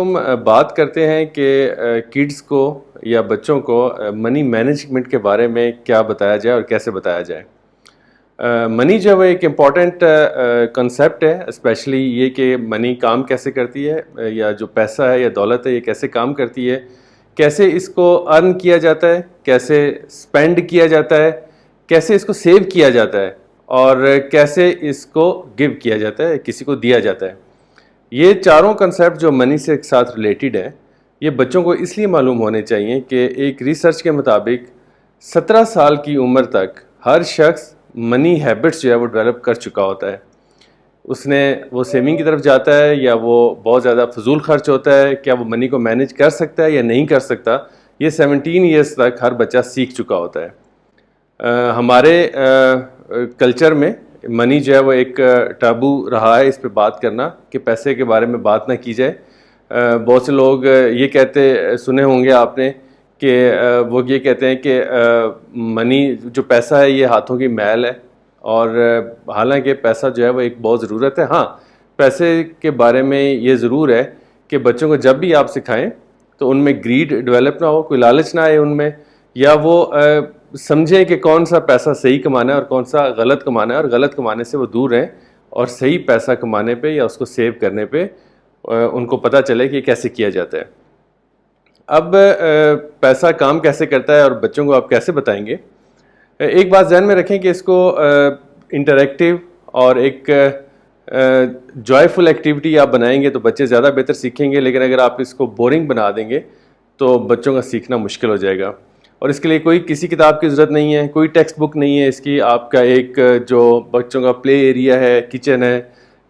ہم بات کرتے ہیں کہ کڈس کو یا بچوں کو منی مینجمنٹ کے بارے میں کیا بتایا جائے اور کیسے بتایا جائے. منی جو ہے ایک امپورٹنٹ کنسیپٹ ہے, اسپیشلی یہ کہ منی کام کیسے کرتی ہے, یا جو پیسہ ہے یا دولت ہے یہ کیسے کام کرتی ہے, کیسے اس کو ارن کیا جاتا ہے, کیسے اسپینڈ کیا جاتا ہے, کیسے اس کو سیو کیا جاتا ہے, اور کیسے اس کو گیو کیا جاتا ہے, کسی کو دیا جاتا ہے. یہ چاروں کنسیپٹ جو منی سے ایک ساتھ ریلیٹڈ ہیں, یہ بچوں کو اس لیے معلوم ہونے چاہیے کہ ایک ریسرچ کے مطابق 17 سال کی عمر تک ہر شخص منی ہیبٹس جو ہے وہ ڈیولپ کر چکا ہوتا ہے. وہ سیونگ کی طرف جاتا ہے یا وہ بہت زیادہ فضول خرچ ہوتا ہے, کیا وہ منی کو مینیج کر سکتا ہے یا نہیں کر سکتا, یہ 17 ایئرس تک ہر بچہ سیکھ چکا ہوتا ہے. ہمارے کلچر میں منی جو ہے وہ ایک ٹابو رہا ہے اس پہ بات کرنا, کہ پیسے کے بارے میں بات نہ کی جائے. بہت سے لوگ یہ کہتے سنے ہوں گے آپ نے کہ وہ یہ کہتے ہیں کہ منی جو پیسہ ہے یہ ہاتھوں کی میل ہے, اور حالانکہ پیسہ جو ہے وہ ایک بہت ضرورت ہے. ہاں, پیسے کے بارے میں یہ ضرور ہے کہ بچوں کو جب بھی آپ سکھائیں تو ان میں گریڈ ڈیولپ نہ ہو, کوئی لالچ نہ آئے ان میں, یا وہ سمجھیں کہ کون سا پیسہ صحیح کمانا ہے اور کون سا غلط کمانا ہے, اور غلط کمانے سے وہ دور رہیں, اور صحیح پیسہ کمانے پہ یا اس کو سیو کرنے پہ ان کو پتہ چلے کہ کیسے کیا جاتا ہے. اب پیسہ کام کیسے کرتا ہے اور بچوں کو آپ کیسے بتائیں گے. ایک بات ذہن میں رکھیں کہ اس کو انٹریکٹیو اور ایک جوائے فل ایکٹیویٹی آپ بنائیں گے تو بچے زیادہ بہتر سیکھیں گے, لیکن اگر آپ اس کو بورنگ بنا دیں گے تو بچوں کا سیکھنا مشکل ہو جائے گا. اور اس کے لیے کوئی کسی کتاب کی ضرورت نہیں ہے, کوئی ٹیکسٹ بک نہیں ہے اس کی. آپ کا ایک جو بچوں کا پلے ایریا ہے, کچن ہے,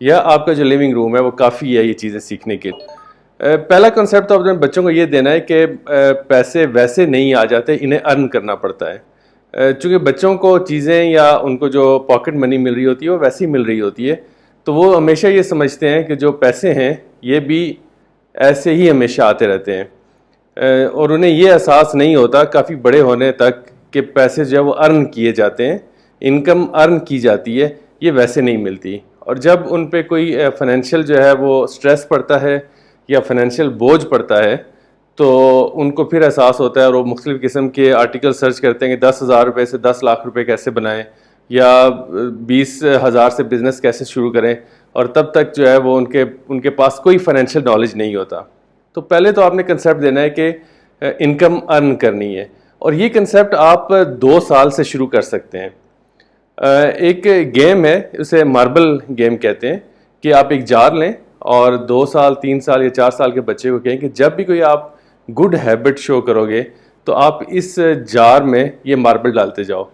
یا آپ کا جو لیونگ روم ہے, وہ کافی ہے یہ چیزیں سیکھنے کے. پہلا کنسیپٹ تو اپنے بچوں کو یہ دینا ہے کہ پیسے ویسے نہیں آ جاتے, انہیں ارن کرنا پڑتا ہے. چونکہ بچوں کو چیزیں یا ان کو جو پاکٹ منی مل رہی ہوتی ہے وہ ویسی مل رہی ہوتی ہے, تو وہ ہمیشہ یہ سمجھتے ہیں کہ جو پیسے ہیں یہ بھی ایسے ہی ہمیشہ آتے رہتے ہیں, اور انہیں یہ احساس نہیں ہوتا کافی بڑے ہونے تک کہ پیسے جو ہے وہ ارن کیے جاتے ہیں, انکم ارن کی جاتی ہے, یہ ویسے نہیں ملتی. اور جب ان پہ کوئی فائنینشیل جو ہے وہ سٹریس پڑتا ہے یا فائنینشیل بوجھ پڑتا ہے تو ان کو پھر احساس ہوتا ہے, اور وہ مختلف قسم کے آرٹیکل سرچ کرتے ہیں کہ 10,000 روپے سے 10 لاکھ روپے کیسے بنائیں, یا 20,000 سے بزنس کیسے شروع کریں, اور تب تک جو ہے وہ ان کے پاس کوئی فائنینشیل نالج نہیں ہوتا. تو پہلے تو آپ نے کنسیپٹ دینا ہے کہ انکم ارن کرنی ہے, اور یہ کنسیپٹ آپ 2 سال سے شروع کر سکتے ہیں. ایک گیم ہے, اسے ماربل گیم کہتے ہیں, کہ آپ ایک جار لیں اور 2 سال 3 سال یا 4 سال کے بچے کو کہیں کہ جب بھی کوئی آپ گڈ ہیبٹ شو کرو گے تو آپ اس جار میں یہ ماربل ڈالتے جاؤ,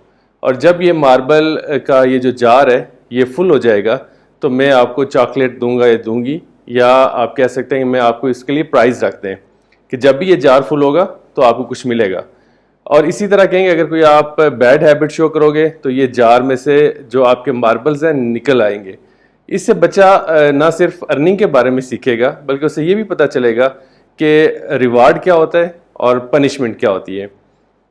اور جب یہ ماربل کا یہ جو جار ہے یہ فل ہو جائے گا تو میں آپ کو چاکلیٹ دوں گا یا دوں گی, یا آپ کہہ سکتے ہیں کہ میں آپ کو اس کے لیے پرائز رکھ دیں کہ جب بھی یہ جار فل ہوگا تو آپ کو کچھ ملے گا. اور اسی طرح کہیں گے اگر کوئی آپ بیڈ ہیبٹ شو کرو گے تو یہ جار میں سے جو آپ کے ماربلز ہیں نکل آئیں گے. اس سے بچہ نہ صرف ارننگ کے بارے میں سیکھے گا بلکہ اسے یہ بھی پتہ چلے گا کہ ریوارڈ کیا ہوتا ہے اور پنشمنٹ کیا ہوتی ہے,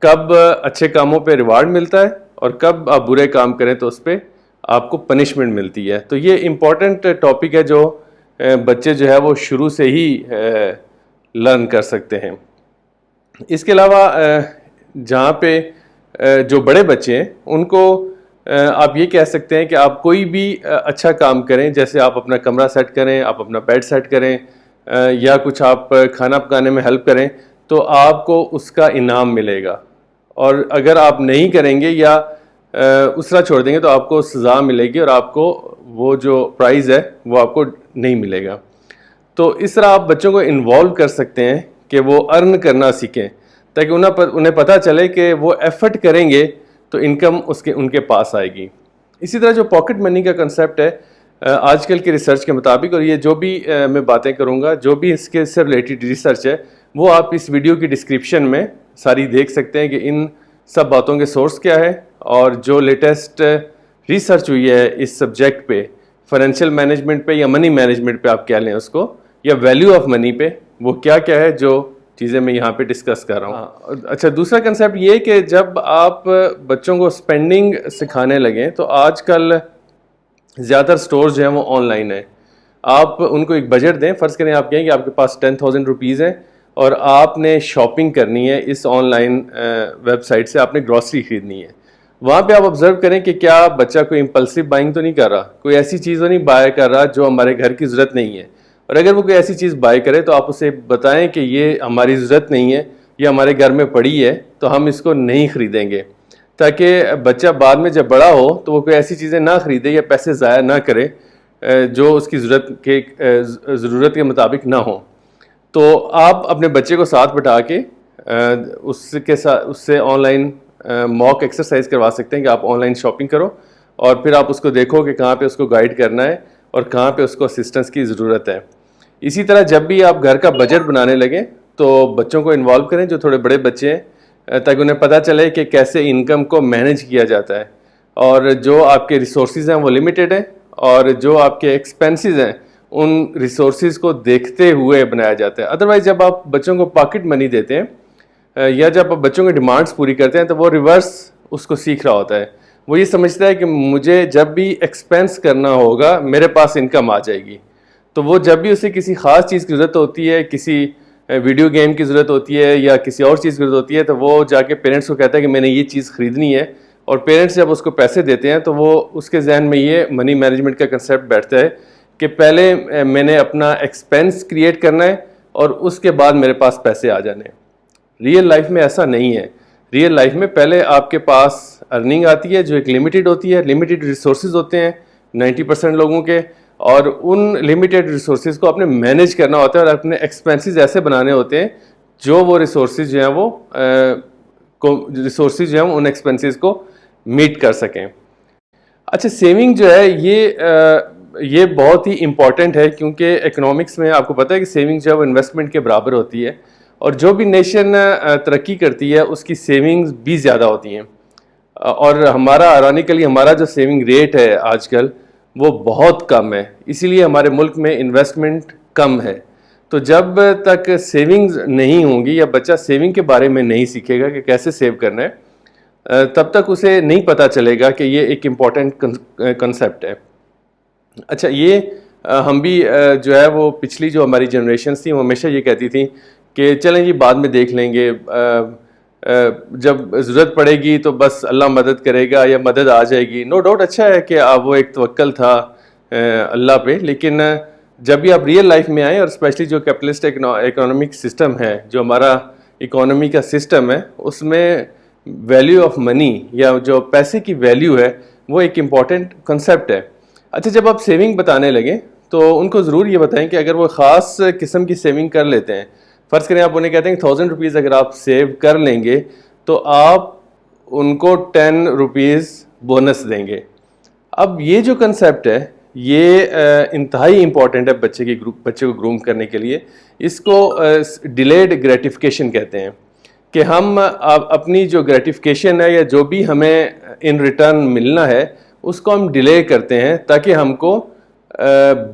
کب اچھے کاموں پہ ریوارڈ ملتا ہے اور کب آپ برے کام کریں تو اس پہ آپ کو پنشمنٹ ملتی ہے. تو یہ امپورٹنٹ ٹاپک ہے جو بچے جو ہے وہ شروع سے ہی لرن کر سکتے ہیں. اس کے علاوہ جہاں پہ جو بڑے بچے ہیں ان کو آپ یہ کہہ سکتے ہیں کہ آپ کوئی بھی اچھا کام کریں, جیسے آپ اپنا کمرہ سیٹ کریں, آپ اپنا بیڈ سیٹ کریں, یا کچھ آپ کھانا پکانے میں ہیلپ کریں, تو آپ کو اس کا انعام ملے گا. اور اگر آپ نہیں کریں گے یا اس طرح چھوڑ دیں گے تو آپ کو سزا ملے گی, اور آپ کو وہ جو پرائز ہے وہ آپ کو نہیں ملے گا. تو اس طرح آپ بچوں کو انوالو کر سکتے ہیں کہ وہ ارن کرنا سیکھیں, تاکہ انہیں پتہ چلے کہ وہ ایفرٹ کریں گے تو انکم ان کے پاس آئے گی. اسی طرح جو پاکٹ منی کا کنسیپٹ ہے آج کل کے ریسرچ کے مطابق, اور یہ جو بھی میں باتیں کروں گا جو بھی اس کے سے ریلیٹڈ ریسرچ ہے وہ آپ اس ویڈیو کی ڈسکرپشن میں ساری دیکھ سکتے ہیں کہ ان سب باتوں کے سورس کیا ہے, اور جو لیٹسٹ ریسرچ ہوئی ہے اس سبجیکٹ پہ, فائنینشیل مینجمنٹ پہ یا منی مینجمنٹ پہ آپ کیا لیں اس کو, یا ویلیو آف منی پہ, وہ کیا ہے جو چیزیں میں یہاں پہ ڈسکس کر رہا ہوں. اچھا, دوسرا کنسیپٹ یہ کہ جب آپ بچوں کو اسپینڈنگ سکھانے لگیں تو آج کل زیادہ تر سٹورز جو ہیں وہ آن لائن ہیں. آپ ان کو ایک بجٹ دیں. فرض کریں آپ کہیں کہ آپ کے پاس 10,000 روپیز ہیں اور آپ نے شاپنگ کرنی ہے اس آن لائن ویب سائٹ سے, آپ نے گروسری خریدنی ہے. وہاں پہ آپ آبزرو کریں کہ کیا بچہ کوئی امپلسو بائنگ تو نہیں کر رہا, کوئی ایسی چیز تو نہیں بائی کر رہا جو ہمارے گھر کی ضرورت نہیں ہے. اور اگر وہ کوئی ایسی چیز بائی کرے تو آپ اسے بتائیں کہ یہ ہماری ضرورت نہیں ہے, یہ ہمارے گھر میں پڑی ہے تو ہم اس کو نہیں خریدیں گے, تاکہ بچہ بعد میں جب بڑا ہو تو وہ کوئی ایسی چیزیں نہ خریدے یا پیسے ضائع نہ کرے جو اس کی ضرورت کے مطابق نہ ہوں. تو آپ اپنے بچے کو ساتھ بٹھا کے اس سے آن لائن موک ایکسرسائز کروا سکتے ہیں کہ آپ آن لائن شاپنگ کرو اور پھر آپ اس کو دیکھو کہ کہاں پہ اس کو گائیڈ کرنا ہے اور کہاں پہ اس کو اسسٹنس کی ضرورت ہے. اسی طرح جب بھی آپ گھر کا بجٹ بنانے لگیں تو بچوں کو انوالو کریں جو تھوڑے بڑے بچے ہیں, تاکہ انہیں پتہ چلے کہ کیسے انکم کو مینیج کیا جاتا ہے, اور جو آپ کے ریسورسز ہیں وہ لمیٹیڈ ہیں اور جو آپ کے ایکسپینسز ہیں ان ریسورسز کو دیکھتے ہوئے بنایا جاتا ہے. ادروائز جب آپ بچوں کو پاکٹ منی دیتے ہیں یا جب آپ بچوں کی ڈیمانڈز پوری کرتے ہیں تو وہ ریورس اس کو سیکھ رہا ہوتا ہے. وہ یہ سمجھتا ہے کہ مجھے جب بھی ایکسپینس کرنا ہوگا میرے پاس انکم آ جائے گی. تو وہ جب بھی اسے کسی خاص چیز کی ضرورت ہوتی ہے, کسی ویڈیو گیم کی ضرورت ہوتی ہے یا کسی اور چیز کی ضرورت ہوتی ہے, تو وہ جا کے پیرنٹس کو کہتا ہے کہ میں نے یہ چیز خریدنی ہے, اور پیرنٹس جب اس کو پیسے دیتے ہیں تو وہ اس کے ذہن میں یہ منی مینجمنٹ کا کنسیپٹ بیٹھتا ہے کہ پہلے میں نے اپنا ایکسپینس کریٹ کرنا ہے اور اس کے بعد میرے پاس پیسے آ جانے ہیں. ریئل لائف میں ایسا نہیں ہے. ریئل لائف میں پہلے آپ کے پاس ارننگ آتی ہے جو ایک لمیٹیڈ ہوتی ہے, لمیٹیڈ ریسورسز ہوتے ہیں 90% لوگوں کے, اور ان لمیٹیڈ ریسورسز کو آپ نے مینیج کرنا ہوتا ہے اور اپنے ایکسپینسز ایسے بنانے ہوتے ہیں جو وہ ریسورسز جو ہیں وہ ان ایکسپینسز کو میٹ کر سکیں. اچھا, سیونگ جو ہے یہ بہت ہی امپورٹنٹ ہے, کیونکہ اکنامکس میں آپ کو پتہ ہے کہ سیونگ جو ہے وہ انویسٹمنٹ کے برابر ہوتی ہے, اور جو بھی نیشن ترقی کرتی ہے اس کی سیونگز بھی زیادہ ہوتی ہیں. اور ہمارا آئرونیکلی ہمارا جو سیونگ ریٹ ہے آج کل وہ بہت کم ہے, اسی لیے ہمارے ملک میں انویسٹمنٹ کم ہے. تو جب تک سیونگز نہیں ہوں گی یا بچہ سیونگ کے بارے میں نہیں سیکھے گا کہ کیسے سیو کرنا ہے, تب تک اسے نہیں پتہ چلے گا کہ یہ ایک امپورٹنٹ کنسیپٹ ہے. اچھا, یہ ہم بھی جو ہے وہ پچھلی جو ہماری جنریشنز تھیں وہ ہمیشہ یہ کہتی تھیں کہ چلیں جی بعد میں دیکھ لیں گے, جب ضرورت پڑے گی تو بس اللہ مدد کرے گا یا مدد آ جائے گی. نو ڈاؤٹ اچھا ہے کہ وہ ایک توکل تھا اللہ پہ, لیکن جب بھی آپ ریئل لائف میں آئیں, اور اسپیشلی جو کیپٹلسٹ اکنامک سسٹم ہے, جو ہمارا اکانومی کا سسٹم ہے, اس میں ویلیو آف منی یا جو پیسے کی ویلیو ہے وہ ایک امپورٹنٹ کنسیپٹ ہے. اچھا, جب آپ سیونگ بتانے لگیں تو ان کو ضرور یہ بتائیں کہ اگر وہ خاص قسم کی سیونگ کر لیتے ہیں, فرض کریں آپ انہیں کہتے ہیں کہ 1000 روپیز اگر آپ سیو کر لیں گے تو آپ ان کو 10 روپیز بونس دیں گے. اب یہ جو کنسیپٹ ہے یہ انتہائی امپورٹنٹ ہے بچے کو گروم کرنے کے لیے. اس کو ڈیلیڈ گریٹیفیکیشن کہتے ہیں, کہ ہم اپنی جو گریٹیفیکیشن ہے یا جو بھی ہمیں ان ریٹرن ملنا ہے اس کو ہم ڈیلے کرتے ہیں تاکہ ہم کو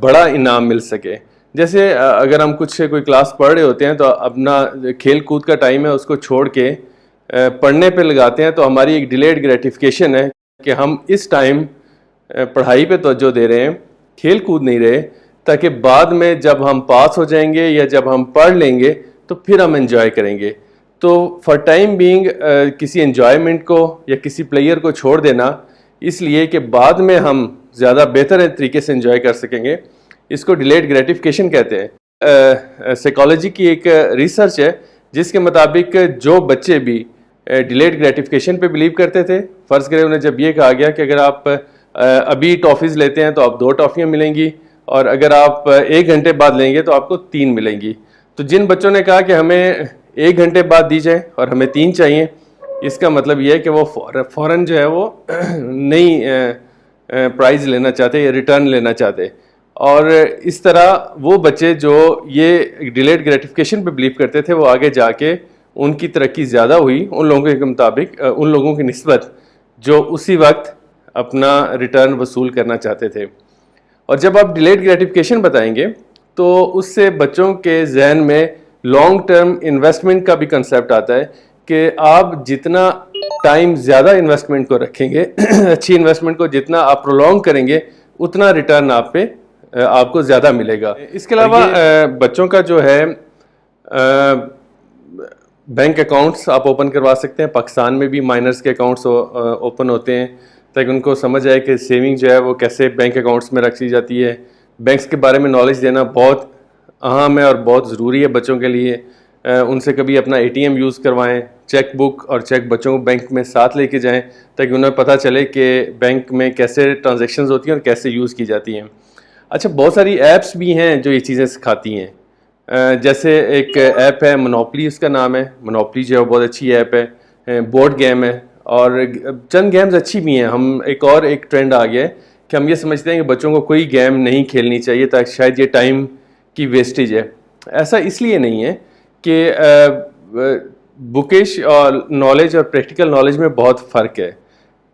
بڑا انعام مل سکے. جیسے اگر ہم کوئی کلاس پڑھ رہے ہوتے ہیں تو اپنا کھیل کود کا ٹائم ہے اس کو چھوڑ کے پڑھنے پہ لگاتے ہیں, تو ہماری ایک ڈیلیڈ گریٹیفیکیشن ہے کہ ہم اس ٹائم پڑھائی پہ توجہ دے رہے ہیں, کھیل کود نہیں رہے, تاکہ بعد میں جب ہم پاس ہو جائیں گے یا جب ہم پڑھ لیں گے تو پھر ہم انجوائے کریں گے. تو فار ٹائم بینگ کسی انجوائمنٹ کو یا کسی پلیئر کو چھوڑ دینا اس لیے کہ بعد میں ہم زیادہ بہتر طریقے سے انجوائے کر سکیں گے, اس کو ڈیلیڈ گریٹیفیکیشن کہتے ہیں. سائیکالوجی کی ایک ریسرچ ہے جس کے مطابق جو بچے بھی ڈیلیڈ گریٹیفیکیشن پہ بلیو کرتے تھے, فرض کریں انہیں جب یہ کہا گیا کہ اگر آپ ابھی ٹافیز لیتے ہیں تو آپ 2 ٹافیاں ملیں گی, اور اگر آپ 1 گھنٹے بعد لیں گے تو آپ کو 3 ملیں گی. تو جن بچوں نے کہا کہ ہمیں 1 گھنٹے بعد دی جائے اور ہمیں 3 چاہیے, اس کا مطلب یہ ہے کہ وہ فوراً جو ہے وہ نئی پرائز لینا چاہتے یا ریٹرن لینا چاہتے. اور اس طرح وہ بچے جو یہ ڈیلیڈ گریٹیفیکیشن پہ بلیو کرتے تھے وہ آگے جا کے ان کی ترقی زیادہ ہوئی ان لوگوں کے مطابق, ان لوگوں کی نسبت جو اسی وقت اپنا ریٹرن وصول کرنا چاہتے تھے. اور جب آپ ڈیلیڈ گریٹیفیکیشن بتائیں گے تو اس سے بچوں کے ذہن میں لانگ ٹرم انویسٹمنٹ کا بھی کنسیپٹ آتا ہے کہ آپ جتنا ٹائم زیادہ انویسٹمنٹ کو رکھیں گے, اچھی انویسٹمنٹ کو جتنا آپ پرولونگ کریں گے اتنا ریٹرن آپ پہ آپ کو زیادہ ملے گا. اس کے علاوہ بچوں کا جو ہے بینک اکاؤنٹس آپ اوپن کروا سکتے ہیں. پاکستان میں بھی مائنرز کے اکاؤنٹس اوپن ہوتے ہیں تاکہ ان کو سمجھ آئے کہ سیونگ جو ہے وہ کیسے بینک اکاؤنٹس میں رکھی جاتی ہے. بینکس کے بارے میں نالج دینا بہت اہم ہے اور بہت ضروری ہے بچوں کے لیے. ان سے کبھی اپنا اے ٹی ایم یوز کروائیں, چیک بک اور چیک بچوں کو بینک میں ساتھ لے کے جائیں تاکہ انہیں پتہ چلے کہ بینک میں کیسے ٹرانزیکشنز ہوتی ہیں اور کیسے یوز کی جاتی ہیں. اچھا, بہت ساری ایپس بھی ہیں جو یہ چیزیں سکھاتی ہیں. جیسے ایک ایپ ہے منوپلی, اس کا نام ہے. منوپلی جو ہے بہت اچھی ایپ ہے, بورڈ گیم ہے اور چند گیمز اچھی بھی ہیں. ہم ایک ٹرینڈ آ گیا ہے کہ ہم یہ سمجھتے ہیں کہ بچوں کو کوئی گیم نہیں کھیلنی چاہیے تاکہ شاید یہ ٹائم کی ویسٹیج ہے. ایسا اس لیے نہیں ہے کہ بکش اور نالج اور پریکٹیکل نالج میں بہت فرق ہے.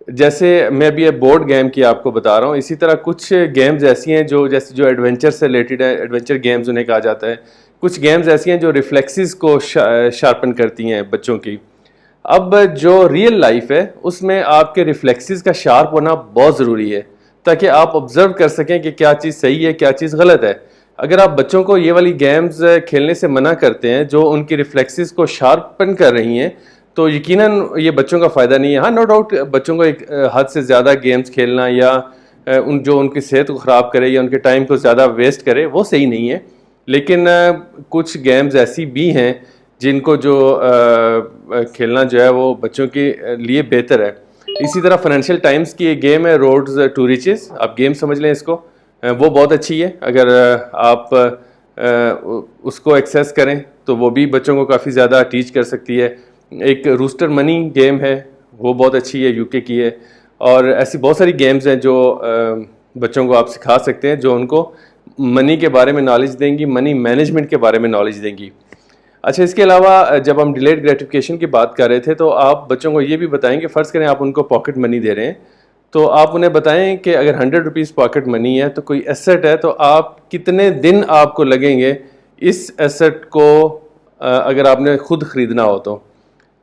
جیسے میں ابھی بورڈ گیم کی آپ کو بتا رہا ہوں, اسی طرح کچھ گیمز ایسی ہیں جو ایڈونچر سے ریلیٹڈ ہیں, ایڈونچر گیمز انہیں کہا جاتا ہے. کچھ گیمز ایسی ہیں جو ریفلیکسز کو شارپن کرتی ہیں بچوں کی. اب جو ریئل لائف ہے اس میں آپ کے ریفلیکسز کا شارپ ہونا بہت ضروری ہے تاکہ آپ آبزرو کر سکیں کہ کیا چیز صحیح ہے, کیا چیز غلط ہے. اگر آپ بچوں کو یہ والی گیمز کھیلنے سے منع کرتے ہیں جو ان کی ریفلیکسز کو شارپن کر رہی ہیں تو یقیناً یہ بچوں کا فائدہ نہیں ہے. ہاں, نو ڈاؤٹ بچوں کو ایک حد سے زیادہ گیمز کھیلنا یا ان کی صحت کو خراب کرے یا ان کے ٹائم کو زیادہ ویسٹ کرے وہ صحیح نہیں ہے. لیکن کچھ گیمز ایسی بھی ہیں جن کو جو کھیلنا جو ہے وہ بچوں کے لیے بہتر ہے. اسی طرح فائنینشیل ٹائمز کی ایک گیم ہے روڈز ٹو ریچز, آپ گیم سمجھ لیں اس کو, وہ بہت اچھی ہے. اگر آپ اس کو ایکسیس کریں تو وہ بھی بچوں کو کافی زیادہ ٹیچ کر سکتی ہے. ایک روسٹر منی گیم ہے, وہ بہت اچھی ہے, یو کے کی ہے. اور ایسی بہت ساری گیمز ہیں جو بچوں کو آپ سکھا سکتے ہیں جو ان کو منی کے بارے میں نالج دیں گی, منی مینجمنٹ کے بارے میں نالج دیں گی. اچھا, اس کے علاوہ جب ہم ڈیلیڈ گریٹیفیکیشن کی بات کر رہے تھے تو آپ بچوں کو یہ بھی بتائیں کہ فرض کریں آپ ان کو پاکٹ منی دے رہے ہیں تو آپ انہیں بتائیں کہ اگر 100 روپیز پاکٹ منی ہے تو کوئی ایسٹ ہے تو آپ کتنے دن آپ کو لگیں گے اس ایسٹ کو اگر آپ نے خود خریدنا ہو تو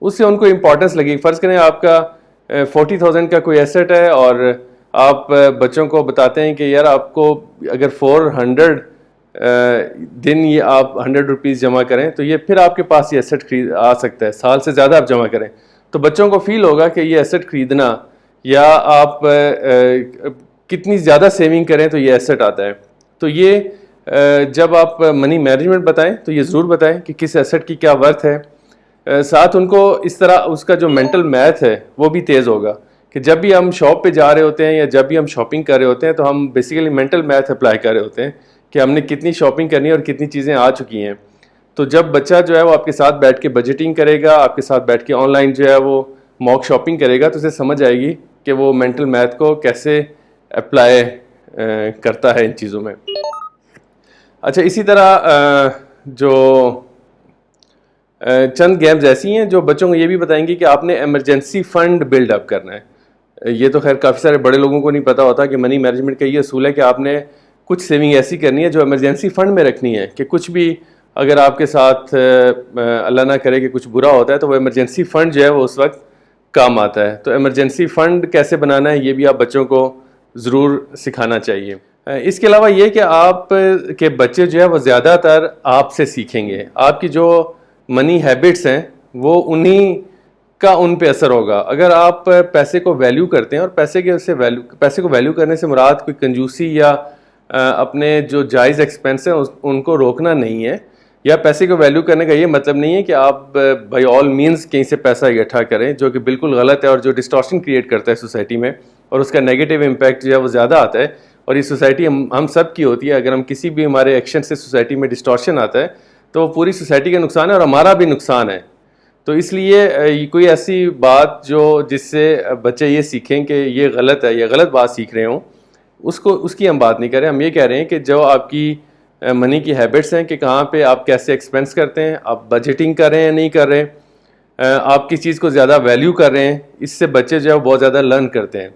اس سے ان کو امپورٹنس لگے گی. فرض کریں آپ کا 40,000 کا کوئی ایسٹ ہے اور آپ بچوں کو بتاتے ہیں کہ یار آپ کو اگر 400 دن یہ آپ 100 روپیز جمع کریں تو یہ پھر آپ کے پاس یہ ایسٹ خرید آ سکتا ہے, سال سے زیادہ آپ جمع کریں تو بچوں کو فیل ہوگا کہ یہ ایسٹ خریدنا یا آپ کتنی زیادہ سیونگ کریں تو یہ ایسٹ آتا ہے. تو یہ جب آپ منی مینجمنٹ بتائیں تو یہ ضرور بتائیں کہ کس ایسٹ کی کیا ورتھ ہے. ساتھ ان کو اس طرح اس کا جو مینٹل میتھ ہے وہ بھی تیز ہوگا کہ جب بھی ہم شاپ پہ جا رہے ہوتے ہیں یا جب بھی ہم شاپنگ کر رہے ہوتے ہیں تو ہم بیسیکلی مینٹل میتھ اپلائی کر رہے ہوتے ہیں کہ ہم نے کتنی شاپنگ کرنی ہے اور کتنی چیزیں آ چکی ہیں. تو جب بچہ جو ہے وہ آپ کے ساتھ بیٹھ کے بجٹنگ کرے گا, آپ کے ساتھ بیٹھ کے آن لائن جو ہے وہ موک شاپنگ کرے گا تو اسے سمجھ آئے گی کہ وہ مینٹل میتھ کو کیسے اپلائی کرتا ہے ان چیزوں میں. اچھا, اسی طرح جو چند گیمز ایسی ہیں جو بچوں کو یہ بھی بتائیں گی کہ آپ نے ایمرجنسی فنڈ بلڈ اپ کرنا ہے. یہ تو خیر کافی سارے بڑے لوگوں کو نہیں پتہ ہوتا کہ منی مینجمنٹ کا یہ اصول ہے کہ آپ نے کچھ سیونگ ایسی کرنی ہے جو ایمرجنسی فنڈ میں رکھنی ہے کہ کچھ بھی اگر آپ کے ساتھ اللہ نہ کرے کہ کچھ برا ہوتا ہے تو وہ ایمرجنسی فنڈ جو ہے وہ اس وقت کام آتا ہے. تو ایمرجنسی فنڈ کیسے بنانا ہے یہ بھی آپ بچوں کو ضرور سکھانا چاہیے. اس کے علاوہ یہ کہ آپ کے بچے جو ہے وہ زیادہ تر آپ سے سیکھیں گے. آپ کی جو منی ہیبٹس ہیں وہ انہی کا ان پہ اثر ہوگا. اگر آپ پیسے کو ویلیو کرتے ہیں اور پیسے کو ویلیو کرنے سے مراد کوئی کنجوسی یا اپنے جو جائز ایکسپینس ہیں ان کو روکنا نہیں ہے, یا پیسے کو ویلیو کرنے کا یہ مطلب نہیں ہے کہ آپ بائی آل مینز کہیں سے پیسہ اکٹھا کریں, جو کہ بالکل غلط ہے اور جو ڈسٹورشن کریٹ کرتا ہے سوسائٹی میں اور اس کا نیگیٹو امپیکٹ جو ہے وہ زیادہ آتا ہے. اور یہ سوسائٹی ہم سب کی ہوتی ہے. اگر ہم کسی بھی ہمارے ایکشن سے سوسائٹی میں ڈسٹورشن آتا ہے تو وہ پوری سوسائٹی کا نقصان ہے اور ہمارا بھی نقصان ہے. تو اس لیے کوئی ایسی بات جس سے بچے یہ سیکھیں کہ یہ غلط ہے یا غلط بات سیکھ رہے ہوں اس کی ہم بات نہیں کر رہے. ہم یہ کہہ رہے ہیں کہ جو آپ کی منی کی ہیبٹس ہیں کہ کہاں پہ آپ کیسے ایکسپینس کرتے ہیں, آپ بجٹنگ کر رہے ہیں نہیں کر رہے, آپ کس چیز کو زیادہ ویلیو کر رہے ہیں, اس سے بچے جو ہے بہت زیادہ لرن کرتے ہیں.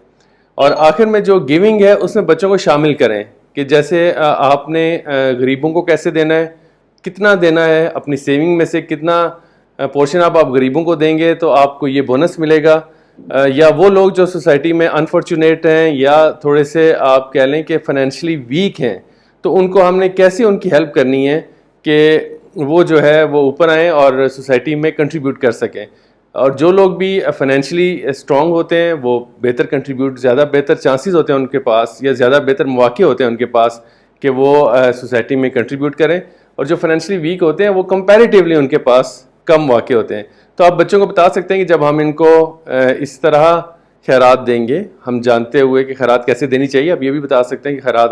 اور آخر میں جو گیونگ ہے اس میں بچوں کو شامل کریں کہ جیسے آپ نے غریبوں کو کیسے دینا ہے, کتنا دینا ہے, اپنی سیونگ میں سے کتنا پورشن آپ غریبوں کو دیں گے تو آپ کو یہ بونس ملے گا. یا وہ لوگ جو سوسائٹی میں انفارچونیٹ ہیں یا تھوڑے سے آپ کہہ لیں کہ فائنینشلی ویک ہیں تو ان کو ہم نے کیسے ان کی ہیلپ کرنی ہے کہ وہ جو ہے وہ اوپر آئیں اور سوسائٹی میں کنٹریبیوٹ کر سکیں. اور جو لوگ بھی فائنینشلی اسٹرانگ ہوتے ہیں وہ بہتر کنٹریبیوٹ، زیادہ بہتر چانسز ہوتے ہیں ان کے پاس، یا زیادہ بہتر مواقع ہوتے ہیں ان کے پاس کہ وہ سوسائٹی میں کنٹریبیوٹ کریں. اور جو فائنینشلی ویک ہوتے ہیں وہ کمپیریٹیولی ان کے پاس کم مواقع ہوتے ہیں. تو آپ بچوں کو بتا سکتے ہیں کہ جب ہم ان کو اس طرح خیرات دیں گے، ہم جانتے ہوئے کہ خیرات کیسے دینی چاہیے، آپ یہ بھی بتا سکتے ہیں کہ خیرات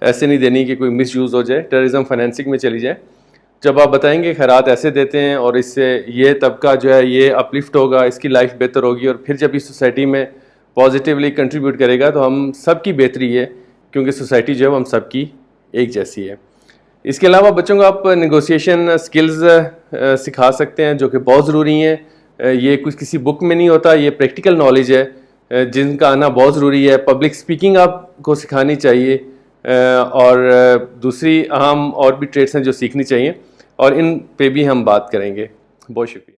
ایسے نہیں دینی کہ کوئی مس یوز ہو جائے، ٹیررزم فائنینسنگ میں چلی جائے. جب آپ بتائیں گے خیرات ایسے دیتے ہیں اور اس سے یہ طبقہ جو ہے یہ اپلفٹ ہوگا، اس کی لائف بہتر ہوگی، اور پھر جب اس سوسائٹی میں پازیٹیولی کنٹریبیوٹ کرے گا تو ہم سب کی بہتری ہے، کیونکہ سوسائٹی جو ہے ہم سب کی ایک جیسی ہے. اس کے علاوہ بچوں کو آپ نیگوسیشن سکلز سکھا سکتے ہیں جو کہ بہت ضروری ہیں. یہ کچھ کسی بک میں نہیں ہوتا، یہ پریکٹیکل نالج ہے جن کا آنا بہت ضروری ہے. پبلک اسپیکنگ آپ کو سکھانی چاہیے، اور دوسری اہم اور بھی ٹریٹس ہیں جو سیکھنی چاہیے، اور ان پہ بھی ہم بات کریں گے. بہت شکریہ.